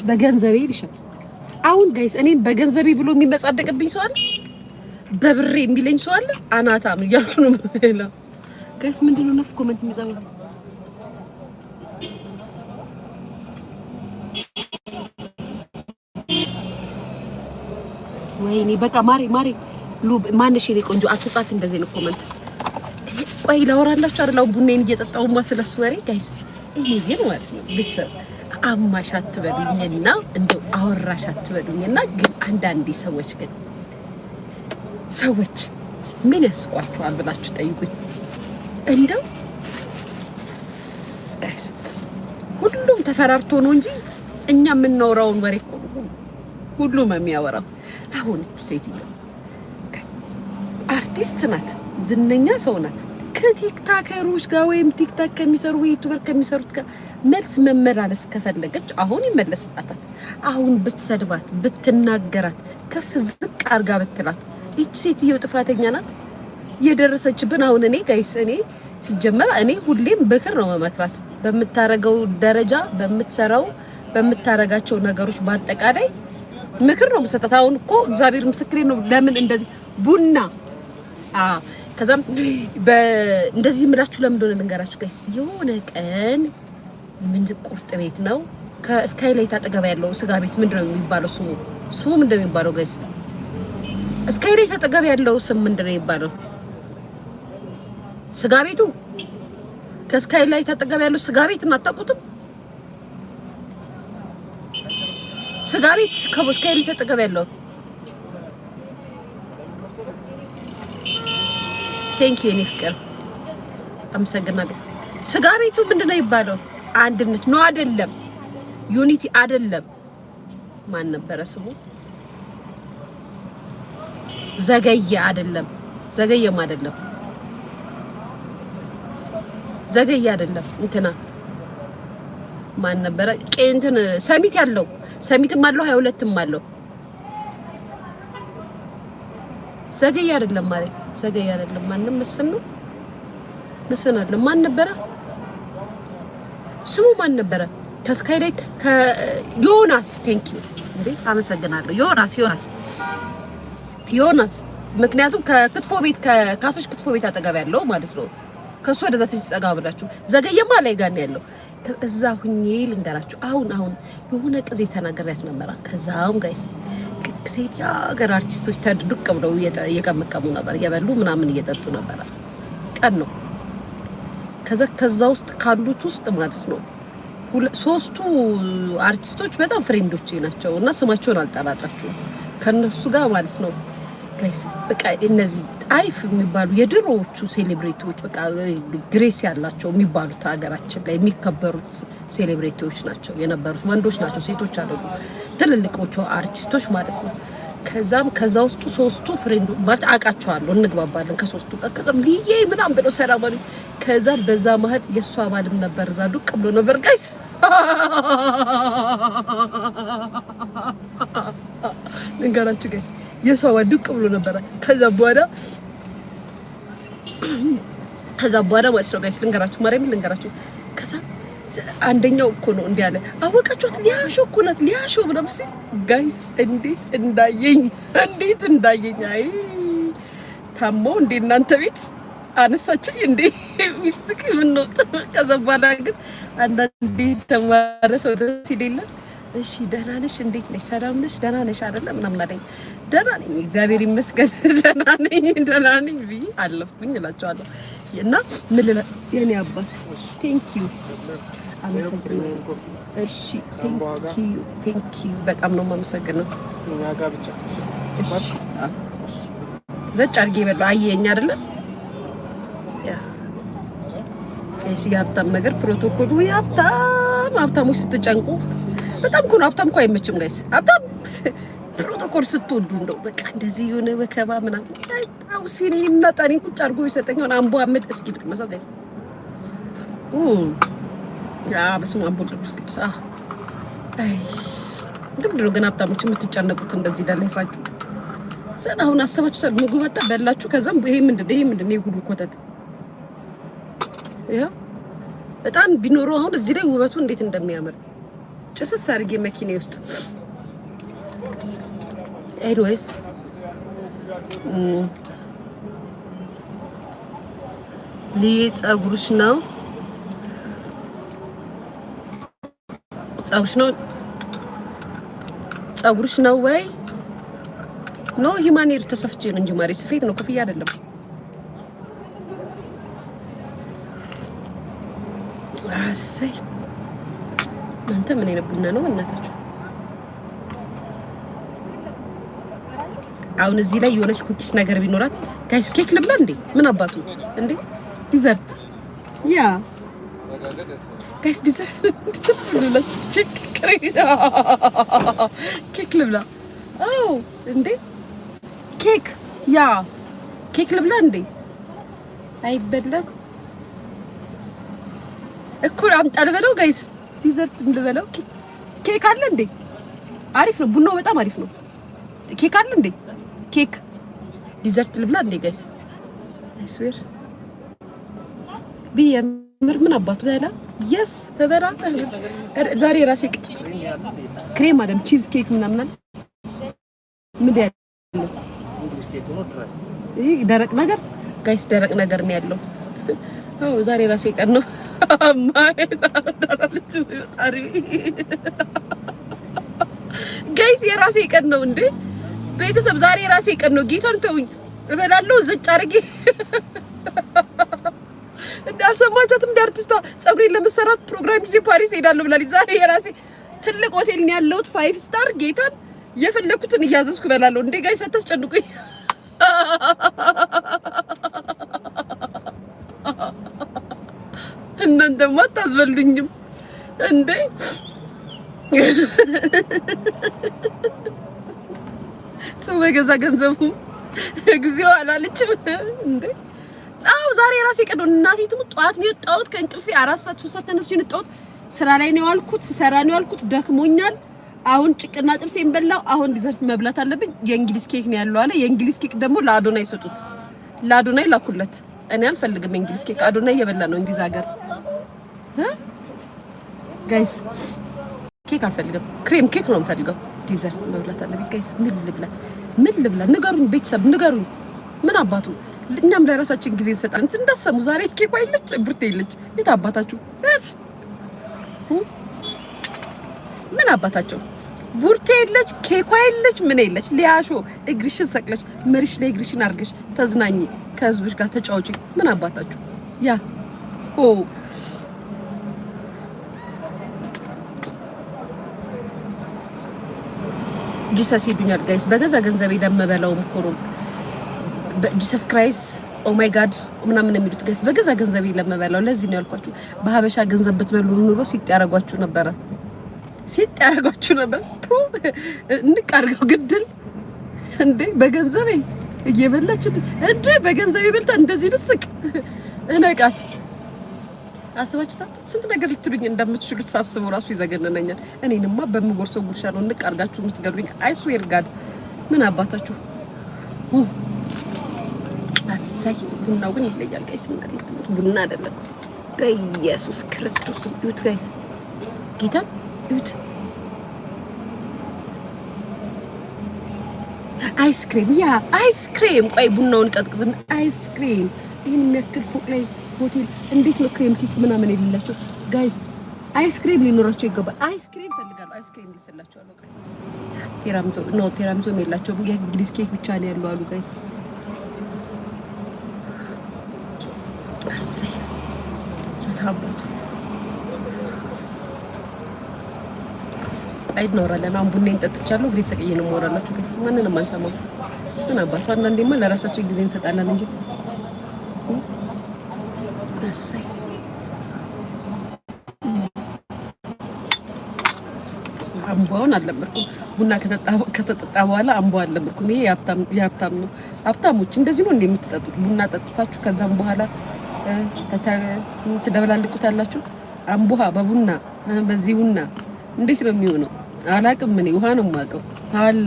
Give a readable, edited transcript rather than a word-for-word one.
በገንዘቤ ይልሻል። አሁን ጋይስ እኔን በገንዘቤ ብሎ የሚመጻደቅብኝ ሰው አለ? በብሬ የሚለኝ ሰው አለ? አናታም እያልኩ ነው የምለው። ጋይስ ምንድነው ነፍ ኮሜንት የሚጻፈው? ወይኔ በቃ ማሬ ሉብ ማንሽ የኔ ቆንጆ አትጻፊ እንደዚህ ነው ኮሜንት። ቆይ ላወራላችሁ አይደል? አሁን ቡናዬን እየጠጣሁ ስለሱ ወሬ ጋይስ እኔ ግን ማለት ነው ቤተሰብ አማሽ አትበሉኝና እንደው አወራሽ አትበሉኝና ግን አንዳንዴ ሰዎች ምን ያስቋቸዋል ብላችሁ ጠይቁኝ። እንደው ሁሉም ተፈራርቶ ነው እንጂ እኛ የምናወራውን ወሬ ሁሉም የሚያወራው። አሁን ሴትዮ አርቲስት ናት፣ ዝነኛ ሰው ናት። ከቲክታከሮች ጋር ወይም ቲክታክ ከሚሰሩ ዩቲዩበር ከሚሰሩት ጋር መልስ መመላለስ ከፈለገች አሁን ይመለስላታል። አሁን ብትሰድባት ብትናገራት ከፍ ዝቅ አርጋ ብትላት ይቺ ሴትዮ ጥፋተኛ ናት። የደረሰችብን አሁን እኔ ጋይስ እኔ ሲጀመር እኔ ሁሌም በክር ነው መመክራት በምታረገው ደረጃ በምትሰራው በምታረጋቸው ነገሮች በአጠቃላይ ምክር ነው መሰጠት። አሁን እኮ እግዚአብሔር ምስክሬ ነው። ለምን እንደዚህ ቡና ከዛም እንደዚህ ምላችሁ ለምን እንደሆነ ልንገራችሁ ጋይስ። የሆነ ቀን ምን ቁርጥ ቤት ነው ከስካይላይት አጠገብ ያለው ስጋ ቤት ምንድነው የሚባለው ስሙ ምንድነው የሚባለው ጋይስ? ስካይላይት አጠገብ ያለው ስም ምንድነው የሚባለው? ስጋ ቤቱ ከስካይላይት አጠገብ ያለው ስጋ ቤት አታውቁትም? ስጋ ቤት ከስካይላይት አጠገብ ያለው ቴንክ ዩ የኔ ፍቅር አመሰግናለሁ። ስጋ ቤቱ ምንድነው የሚባለው? አንድነት ነው አይደለም? ዩኒቲ አይደለም? ማን ነበረ ስሙ? ዘገየ አይደለም? ዘገየም አይደለም? ዘገየ አይደለም? እንትና ማን ነበረ? እንትን ሰሚት ያለው ሰሚትም አለው 22ም አለው። ዘገየ አይደለም ማለት ዘገየ አይደለም። ማንም መስፍን ነው መስፍን አይደለም። ማን ነበረ ስሙ? ማን ነበረ? ከስካይላይት ዮናስ ቴንክ ዩ እንዴ አመሰግናለሁ። ዮናስ ምክንያቱም ከክትፎ ቤት ከካሰሽ ክትፎ ቤት አጠገብ ያለው ማለት ነው። ከሱ ወደዛ ተጸጋ ብላችሁ ዘገየማ ላይ ጋር ነው ያለው። እዛ ሁኜ ልንገራችሁ። አሁን የሆነ ጊዜ ተናገሪያት ነበር። ከዛም ጋይስ ሴት የሀገር አርቲስቶች ተድዱቅ ብለው እየቀመቀሙ ነበር፣ እየበሉ ምናምን እየጠጡ ነበር። ቀን ነው። ከዛ ውስጥ ካሉት ውስጥ ማለት ነው ሶስቱ አርቲስቶች በጣም ፍሬንዶቼ ናቸው እና ስማቸውን አልጠራላችሁም ከነሱ ጋር ማለት ነው ጋይስ። በቃ እነዚህ አሪፍ የሚባሉ የድሮዎቹ ሴሌብሪቲዎች በቃ ግሬስ ያላቸው የሚባሉት ሀገራችን ላይ የሚከበሩት ሴሌብሪቲዎች ናቸው የነበሩት። ወንዶች ናቸው፣ ሴቶች አይደሉም። ትልልቆቹ አርቲስቶች ማለት ነው። ከዛ ውስጥ ሶስቱ ፍሬንዱ ማለት አውቃቸዋለሁ፣ እንግባባለን ከሶስቱ ጋር። ከዛም ልዬ ምናምን ብለው ሰላም አሉኝ። ከዛ በዛ መሀል የእሷ ባልም ነበር፣ እዛ ዱቅ ብሎ ነበር ጋይስ። ልንገራችሁ ጋይስ፣ የእሷ ባል ዱቅ ብሎ ነበር። ከዛ በኋላ ማለት ነው ጋይስ ልንገራችሁ፣ ማርያምን ልንገራችሁ። ከዛ አንደኛው እኮ ነው እንዲህ አለ፣ አወቃችኋት ሊያሾ እኮ ናት ሊያሾ ምናምን ሲል ጋይስ እንዴት እንዳየኝ አይ ታሞ እንዴ እናንተ ቤት አነሳችኝ እንዴ ሚስትክ ምን ነው። ከዛ በኋላ ግን አንዳንዴ ተማረ ሰው ደስ ይላል። እሺ ደህና ነሽ? እንዴት ነሽ? ሰላም ነሽ? ደህና ነሽ አይደለ? ምናምን አለኝ። ደህና ነኝ እግዚአብሔር ይመስገን ደህና ነኝ ብዬ አለፍኩኝ እላቸዋለሁ። እና ምን ልላ የኔ አባት ቴንክ ዩ አመሰግናለሁ። እሺ ቴንክ ዩ በጣም ነው የማመሰግነው። እኛ ጋር ብቻ እሺ ዘጭ አድርጌ በለው አየኝ አይደለ? እሺ የሀብታም ነገር ፕሮቶኮሉ ሀብታሞች ስትጨንቁ በጣም እኮ ነው። ሀብታም እኮ አይመችም ጋይስ። ሀብታም ፕሮቶኮል ስትወዱ እንደው በቃ እንደዚህ የሆነ ወከባ ምናምን አውሲኔ እና ጣኔን ቁጭ አድርጎ ይሰጠኛል። አምቦ አመድ እስኪ ልቅመሰው ጋይስ። በስመ አብ ወወልድ ወመንፈስ ቅዱስ። አይ ምንድን ነው ግን ሀብታሞች የምትጨነቁት እንደዚህ ለላይፋችሁ? ዘና አሁን አሰባችሁታል። ምግቡ መጣ በላችሁ። ከዛም ይሄ ምንድን ነው የጉዱ ኮተት ያ በጣም ቢኖረው አሁን እዚህ ላይ ውበቱ እንዴት እንደሚያምር ጭስስ አድርጌ መኪናዬ ውስጥ ኤኒዌይስ ፀጉርሽ ነው ፀጉርሽ ነው ወይ ኖ ሂማኔር ተሰፍቼ ነው እንጂ ማሪ ስፌት ነው ኮፍያ አይደለም አሰይ አንተ ምን አይነብና ነው እናታችሁ አሁን እዚህ ላይ የሆነች ኩኪስ ነገር ቢኖራት ጋይስ ኬክ ልብላ እንዴ ምን አባቱ እንዴ ዲዘርት ያ ጋይስ ዲዘርት ልብላ ኬክ ልብላ አው እንዴ ኬክ ያ ኬክ ልብላ እንዴ አይበላም እኮ አምጣ ልበለው ጋይስ ዲዘርት ልበለው ኬክ አለ እንዴ አሪፍ ነው ቡናው በጣም አሪፍ ነው ኬክ አለ እንዴ ኬክ ዲዘርት ልብላ እንዴ ጋይስ አይስዌር ቢየምር ምን አባቱ በላ yes በበራ ዛሬ ራሴ ክሬም አደም ቺዝ ኬክ ምናምን ምን ያለ እንግሊዝ ኬክ ነው ትራይ ይሄ ደረቅ ነገር ጋይስ ደረቅ ነገር ነው ያለው አው ዛሬ ራሴ ቀን ነው ማይዳራለች ታሪ ጋይስ የራሴ ቀን ነው እንዴ ቤተሰብ ዛሬ የራሴ ቀን ነው ጌታን ተውኝ እበላለሁ ዘጭ አርጌ እንዳልሰማችሁትም ዳርቲስቷ ጸጉሬን ለመሰራት ፕሮግራም ይዤ ፓሪስ ሄዳለሁ ብላለች ዛሬ የራሴ ትልቅ ሆቴል ነው ያለሁት 5 ስታር ጌታን የፈለኩትን እያዘዝኩ እበላለሁ እንዴ ጋይስ አታስጨንቁኝ እናንተማ አታስበሉኝም እንዴ ሰው በገዛ ገንዘቡ እግዚኦ አላለችም እንዴ አው ዛሬ ራሴ ቀን እናቴ ትሙት ጧት ነው የወጣሁት ከእንቅልፌ 4 ሰዓት 3 ሰዓት ተነስቼ ነው የወጣሁት ስራ ላይ ነው ያልኩት ሰራ ነው ያልኩት ደክሞኛል አሁን ጭቅና ጥብሴን በላው አሁን ዲዘርት መብላት አለብኝ የእንግሊዝ ኬክ ነው ያለው አለ የእንግሊዝ ኬክ ደግሞ ለአዶናይ ይሰጡት ለአዶናይ ላኩለት እኔ አልፈልግም እንግሊዝ ኬክ አዶናይ እየበላ ነው እንግሊዝ ሀገር ጋይስ ኬክ አልፈልግም ክሬም ኬክ ነው የምፈልገው ዲዘርት መብላት አለብኝ ጋይስ ምን ልብላ ንገሩኝ ቤተሰብ ንገሩኝ ምን አባቱ እኛም ለራሳችን ጊዜ እንሰጣለን እንዳሰሙ ዛሬ ኬክ አይልች ቡርቴ ይልች የት አባታችሁ ምን አባታቸው ቡርቴ ይልች ኬክ አይልች ምን ይልች ሊያሾ እግርሽን ሰቅለሽ መሪሽ ላይ እግርሽን አርገሽ ተዝናኝ ከህዝብሽ ጋር ተጫውጪ ምን አባታችሁ ያ ኦ ጂሰስ ይዱኛል ጋይስ በገዛ ገንዘቤ ለመበላው እኮ ነው ጂሰስ ክራይስት ኦ ማይ ጋድ ምናምን የሚሉት ጋይስ በገዛ ገንዘቤ ለመበላው ለዚህ ነው ያልኳችሁ በሀበሻ ገንዘብ ብትበሉ ኑሮ ሲጣረጓችሁ ነበር እንቀርገው ግድል እንዴ በገንዘቤ እየበላች እንዴ በገንዘቤ በልታ እንደዚህ ልስቅ እነቃት አስባችሁታ ስንት ነገር ልትሉኝ እንደምትችሉት ሳስበው ራሱ ይዘገነነኛል እኔንማ በመጎርሰው ጉርሻ ነው እንቀርጋችሁ የምትገሉኝ አይ ስዌር ጋድ ምን አባታችሁ አሳይ ቡናው ግን ይለያል ጋይስ እናቴ ትሙት ቡና አይደለም በኢየሱስ ክርስቶስ ዩት ጋይስ ጌታ ዩት አይስክሪም ያ አይስክሪም ቆይ ቡናውን ቀዝቅዝና አይስክሪም ይሄን የሚያክል ፎቅ ላይ ሆቴል እንዴት ነው ክሬም ኬክ ምናምን የሌላቸው ጋይስ አይስክሪም ሊኖራቸው ይገባል አይስክሪም ፈልጋለሁ አይስክሪም ሊሰላቸው አሉ ቴራምዞ የላቸው የእንግሊዝ ኬክ ብቻ ነው ያለው አሉ ጋይስ አሰይ የታባቱ አይድ ኖራለን አሁን ቡናን ጠጥቻለሁ ግሬት ሰቀዬ ነው ሞራላችሁ ጋይስ ማንንም አንሰማው ምን አባቱ አንዳንዴማ ለራሳችን ጊዜ እንሰጣለን እንጂ አሰይ አምቧውን አልለመድኩም ቡና ከተጠጣ በኋላ አምቧ አልለመድኩም ይሄ የሀብታም ነው ሀብታሞች እንደዚህ ነው እንደምትጠጡት ቡና ጠጥታችሁ ከዛም በኋላ ትደበላልቁታላችሁ አምቧ በቡና በዚህ ቡና እንዴት ነው የሚሆነው አላቅም እኔ ውሃ ነው የማውቀው አላ